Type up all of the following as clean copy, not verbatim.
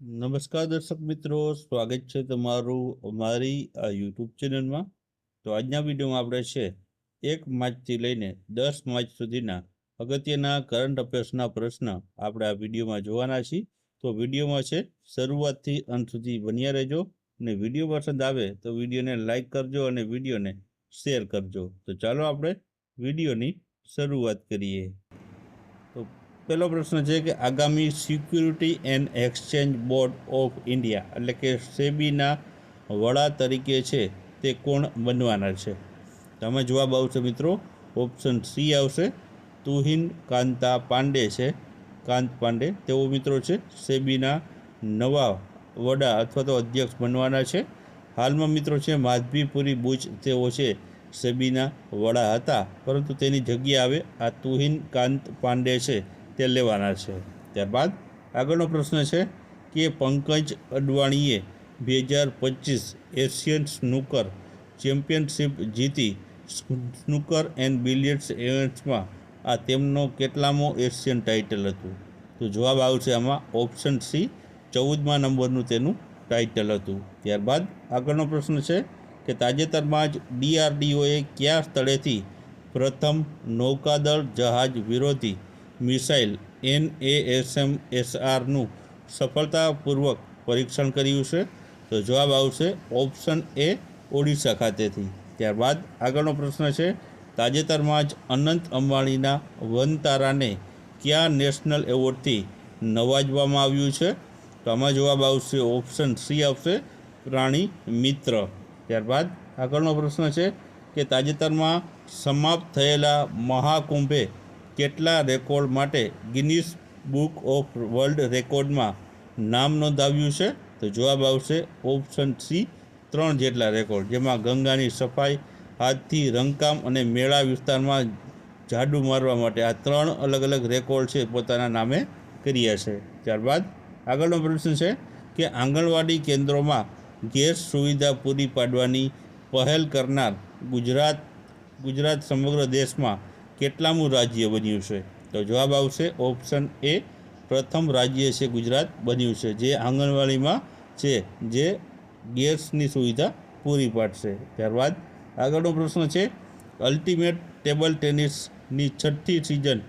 નમસ્કાર દર્શક મિત્રો, સ્વાગત છે તમારું અમારી આ યુટ્યુબ ચેનલમાં. તો આજના વિડીયોમાં આપણે છે 1 માર્ચથી લઈને 10 માર્ચ સુધીના અગત્યના કરંટ અફેર્સના પ્રશ્ન આપણે આ વિડીયોમાં જોવાના છીએ. તો વિડીયોમાં છે શરૂઆતથી અંત સુધી બન્યા રહેજો અને વિડીયો પસંદ આવે તો વિડીયોને લાઈક કરજો અને વિડીયોને શેર કરજો. તો ચાલો આપણે વિડીયોની શરૂઆત કરીએ. તો પહેલો પ્રશ્ન છે કે આગામી security and exchange board of India એટલે કે સેબીના વડા તરીકે છે તે કોણ બનવાના છે? તમે જવાબ આવશે મિત્રો ઓપ્શન સી આવશે, તુહિન કાંતા પાંડે છે. કાંત પાંડે તેઓ મિત્રો છે સેબીના નવા વડા અથવા તો અધ્યક્ષ બનવાના છે. હાલમાં મિત્રો છે માધવીપુરી બુચ તેઓ છે સેબીના વડા હતા, પરંતુ તેની જગ્યા આવે આ તુહિન કાંત પાંડે છે તે લેવાના છે. ત્યારબાદ આગળનો પ્રશ્ન છે કે પંકજ અડવાણીએ 2025 એશિયન સ્નૂકર ચેમ્પિયનશિપ જીતી સ્નૂકર એન્ડ બિલિયર્ડ્સ ઇવેન્ટ્સમાં આ તેમનો કેટલામો એશિયન ટાઇટલ હતું? તો જવાબ આવશે આમાં ઓપ્શન સી, 14મા નંબરનું તેનું ટાઇટલ હતું. ત્યારબાદ આગળનો પ્રશ્ન છે કે તાજેતરમાં જ DRDOએ કયા સ્થળેથી પ્રથમ નૌકાદળ જહાજ વિરોધી મિસાઇલ NASAMSRનું સફળતાપૂર્વક પરીક્ષણ કર્યું છે? તો જવાબ આવશે ઓપ્શન એ, ઓડિશા ખાતેથી. ત્યારબાદ આગળનો પ્રશ્ન છે તાજેતરમાં જ અનંત અંબાણીના વનતારાને કયા નેશનલ એવોર્ડથી નવાજવામાં આવ્યું છે? તો આમાં જવાબ આવશે ઓપ્શન સી આવશે, પ્રાણી મિત્ર. ત્યારબાદ આગળનો પ્રશ્ન છે કે તાજેતરમાં સમાપ્ત થયેલા મહાકુંભે કેટલા રેકોર્ડ માટે ગિનીસ બુક ઓફ વર્લ્ડ રેકોર્ડમાં નામ નોંધાવ્યું છે? તો જવાબ આવશે ઓપ્શન સી, 3 જેટલા રેકોર્ડ, જેમાં ગંગાની સફાઈ, હાથથી રંગકામ અને મેળા વિસ્તારમાં ઝાડુ મારવા માટે આ 3 અલગ અલગ રેકોર્ડ છે પોતાના નામે કર્યા છે. ત્યારબાદ આગળનો પ્રશ્ન છે કે આંગણવાડી કેન્દ્રોમાં ગેસ સુવિધા પૂરી પાડવાની પહેલ કરનાર ગુજરાત સમગ્ર દેશમાં કેટલામું રાજ્ય બન્યું છે? તો જવાબ આવશે ઓપ્શન એ, પ્રથમ રાજ્ય છે ગુજરાત બન્યું છે જે આંગણવાડીમાં છે જે ગેસની સુવિધા પૂરી પાડશે. ત્યારબાદ આગળનો પ્રશ્ન છે અલ્ટિમેટ ટેબલ ટેનિસની 6ઠ્ઠી સિઝન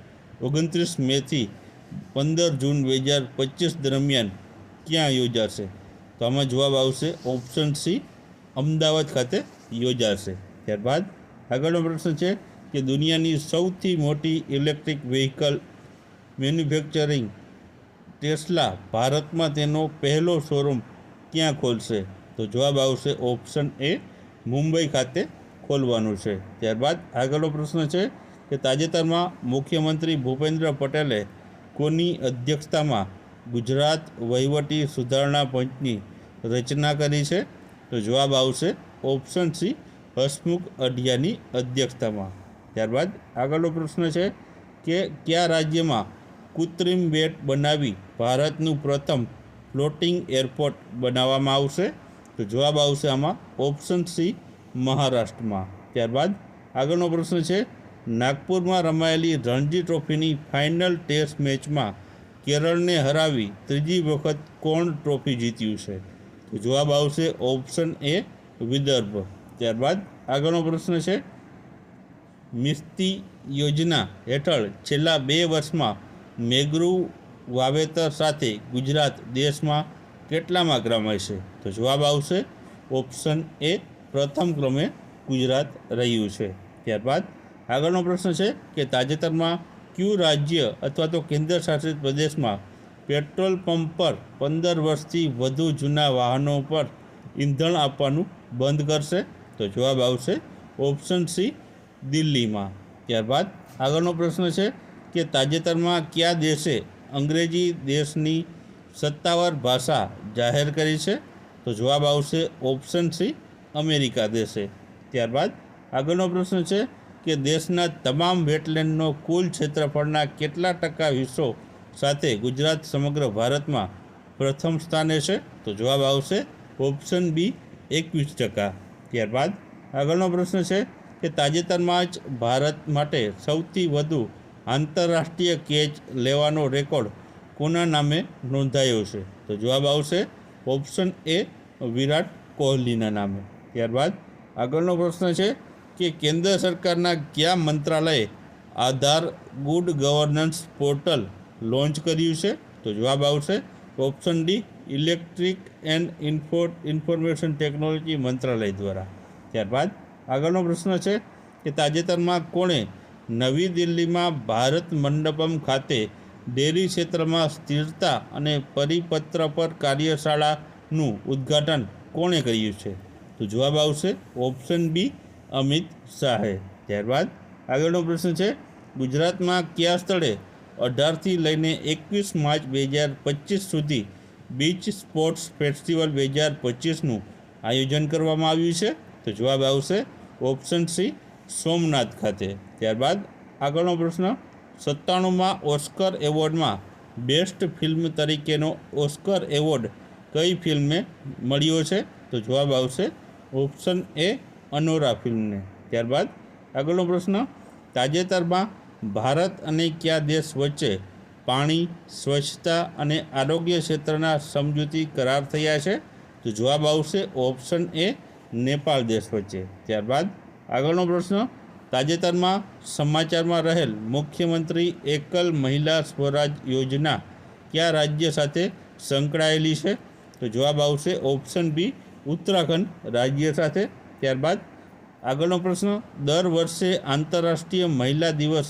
29 મેથી 15 જૂન 2025 દરમિયાન ક્યાં યોજાશે? તો આમાં જવાબ આવશે ઓપ્શન સી, અમદાવાદ ખાતે યોજાશે. ત્યારબાદ આગળનો પ્રશ્ન છે કે દુનિયાની સૌથી મોટી ઇલેક્ટ્રિક વ્હીકલ મેન્યુફેક્ચરિંગ ટેસ્લા ભારતમાં તેનો પહેલો શોરૂમ ક્યાં ખોલશે? તો જવાબ આવશે ઓપ્શન એ, મુંબઈ ખાતે ખોલવાનું છે. ત્યારબાદ આગળનો પ્રશ્ન છે કે તાજેતરમાં મુખ્યમંત્રી ભૂપેન્દ્ર પટેલે કોની અધ્યક્ષતામાં ગુજરાત વહીવટી સુધારણા પંચની રચના કરી છે? તો જવાબ આવશે ઓપ્શન સી, હસમુખ અઢિયાની અધ્યક્ષતામાં. ત્યારબાદ આગળનો પ્રશ્ન છે કે કયા રાજ્યમાં કૃત્રિમ બેટ બનાવી ભારતનું પ્રથમ ફ્લોટિંગ એરપોર્ટ બનાવવામાં આવશે? તો જવાબ આવશે આમાં ઓપ્શન સી, મહારાષ્ટ્રમાં. ત્યારબાદ આગળનો પ્રશ્ન છે નાગપુરમાં રમાયેલી રણજી ટ્રોફીની ફાઇનલ ટેસ્ટ મેચમાં કેરળને હરાવી ત્રીજી વખત કોણ ટ્રોફી જીત્યું છે? તો જવાબ આવશે ઓપ્શન એ, વિદર્ભ. ત્યારબાદ આગળનો પ્રશ્ન છે મિસ્તી યોજના હેઠળ છેલ્લા 2 વર્ષમાં મેઘરું વાવેતર સાથે ગુજરાત દેશમાં કેટલામા ક્રમે છે? તો જવાબ આવશે ઓપ્શન એ, પ્રથમ ક્રમે ગુજરાત રહ્યું છે. ત્યારબાદ આગળનો પ્રશ્ન છે કે તાજેતરમાં કયું રાજ્ય અથવા તો કેન્દ્ર શાસિત પ્રદેશમાં પેટ્રોલ પંપ પર 15 વર્ષથી વધુ જૂના વાહનો પર ઈંધણ આપવાનું બંધ કરશે? તો જવાબ આવશે ઓપ્શન સી, દિલ્હીમાં. ત્યારબાદ આગળનો પ્રશ્ન છે કે તાજેતરમાં કયા દેશે અંગ્રેજી દેશની સત્તાવાર ભાષા જાહેર કરી છે? તો જવાબ આવશે ઓપ્શન સી, અમેરિકા દેશે. ત્યારબાદ આગળનો પ્રશ્ન છે કે દેશના તમામ વેટલેન્ડનો કુલ ક્ષેત્રફળના કેટલા ટકા હિસ્સો સાથે ગુજરાત સમગ્ર ભારતમાં પ્રથમ સ્થાને છે? તો જવાબ આવશે ઓપ્શન બી, 21%. ત્યારબાદ આગળનો પ્રશ્ન છે કે તાજેતરમાં જ ભારત માટે સૌથી વધુ આંતરરાષ્ટ્રીય કેચ લેવાનો રેકોર્ડ કોના નામે નોંધાયો છે? તો જવાબ આવશે ઓપ્શન એ વિરાટ કોહલીના નામે. ત્યારબાદ આગળનો પ્રશ્ન છે કે કેન્દ્ર સરકારના કયા મંત્રાલયે આધાર ગુડ ગવર્નન્સ પોર્ટલ લોન્ચ કર્યું છે? તો જવાબ આવશે option D electric and information technology મંત્રાલય દ્વારા. ત્યારબાદ આગળનો પ્રશ્ન છે કે તાજેતરમાં કોણે નવી દિલ્હીમાં ભારત મંડપમ ખાતે ડેરી ક્ષેત્રમાં સ્થિરતા અને પરિપત્ર પર કાર્યશાળાનું ઉદ્ઘાટન કોણે કર્યું છે? તો જવાબ આવશે ઓપ્શન બી અમિત શાહે. ત્યારબાદ આગળનો પ્રશ્ન છે ગુજરાતમાં કયા સ્થળે 18થી લઈને 21 માર્ચ 2025 સુધી બીચ સ્પોર્ટ્સ ફેસ્ટિવલ 2025નું આયોજન કરવામાં આવ્યું છે? તો જવાબ આવશે ઓપ્શન સી સોમનાથ ખાતે. ત્યારબાદ આગળનો પ્રશ્ન 97માં ઓસ્કર એવોર્ડમાં બેસ્ટ ફિલ્મ તરીકેનો ઓસ્કર એવોર્ડ કઈ ફિલ્મને મળ્યો છે? તો જવાબ આવશે ઓપ્શન એ અનોરા ફિલ્મને. ત્યારબાદ આગળનો પ્રશ્ન તાજેતરમાં ભારત અને કયા દેશ વચ્ચે પાણી, સ્વચ્છતા અને આરોગ્ય ક્ષેત્રના સમજૂતી કરાર થયા છે? તો જવાબ આવશે ઓપ્શન એ નેપાળ દેશ વચ્ચે. ત્યારબાદ આગળનો પ્રશ્ન તાજેતરમાં સમાચારમાં રહેલ મુખ્યમંત્રી એકલ મહિલા સ્વરાજ યોજના કયા રાજ્ય સાથે સંકળાયેલી છે? તો જવાબ આવશે ઓપ્શન બી ઉત્તરાખંડ રાજ્ય સાથે. ત્યારબાદ આગળનો પ્રશ્ન દર વર્ષે આંતરરાષ્ટ્રીય મહિલા દિવસ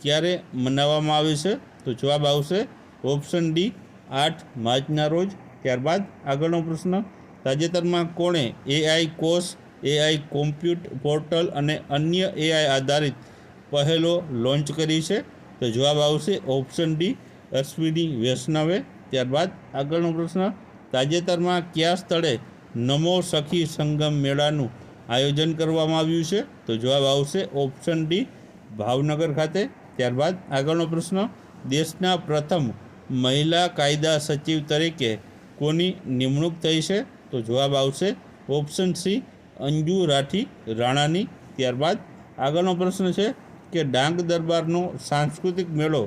ક્યારે મનાવવામાં આવે છે? તો જવાબ આવશે ઓપ્શન ડી 8 માર્ચના રોજ. ત્યારબાદ આગળનો પ્રશ્ન તાજેતરમાં કોણે એઆઈ કોષ, એઆઈ કોમ્પ્યુટ પોર્ટલ અને અન્ય એઆઈ આધારિત પહેલો લોન્ચ કરી છે? તો જવાબ આવશે ઓપ્શન ડી અશ્વિની વૈષ્ણવે. ત્યારબાદ આગળનો પ્રશ્ન તાજેતરમાં કયા સ્થળે નમો સખી સંગમ મેળાનું આયોજન કરવામાં આવ્યું છે? તો જવાબ આવશે ઓપ્શન ડી ભાવનગર ખાતે. ત્યારબાદ આગળનો પ્રશ્ન દેશના પ્રથમ મહિલા કાયદા સચિવ તરીકે કોની નિમણૂક થઈ છે? તો જવાબ આવશે ઓપ્શન સી અંજુ રાઠી રાણાની. ત્યારબાદ આગળનો પ્રશ્ન છે કે ડાંગ દરબારનો સાંસ્કૃતિક મેળો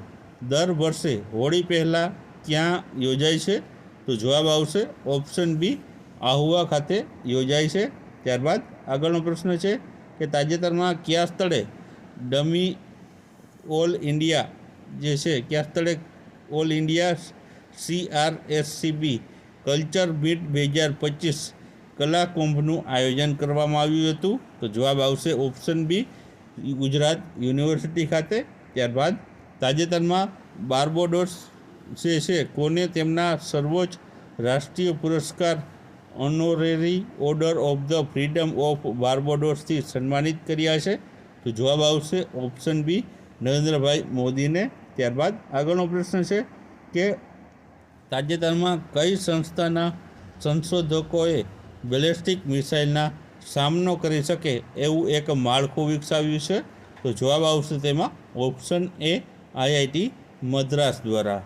દર વર્ષે હોળી પહેલાં ક્યાં યોજાય છે? તો જવાબ આવશે ઓપ્શન બી આહુવા ખાતે યોજાય છે. ત્યારબાદ આગળનો પ્રશ્ન છે કે તાજેતરમાં કયા સ્થળે ડમી ઓલ ઇન્ડિયા કયા સ્થળે all India CRSCB culture bit 2025 કલાકુંભનું આયોજન કરવામાં આવ્યું હતું? તો જવાબ આવશે ઓપ્શન બી ગુજરાત યુનિવર્સિટી ખાતે. ત્યારબાદ તાજેતરમાં બાર્બોડોસ છે કોને તેમના સર્વોચ્ચ રાષ્ટ્રીય પુરસ્કાર honorary order of the freedom of બાર્બોડોસથી સન્માનિત કર્યા છે? તો જવાબ આવશે ઓપ્શન બી નરેન્દ્રભાઈ મોદીને. ત્યારબાદ આગળનો પ્રશ્ન છે કે તાજેતરમાં કઈ સંસ્થાના સંશોધકોએ બેલેસ્ટિક મિસાઇલના સામનો કરી શકે એવું એક માળખું વિકસાવ્યું છે? તો જવાબ આવશે તેમાં ઓપ્શન એ IIT મદ્રાસ દ્વારા.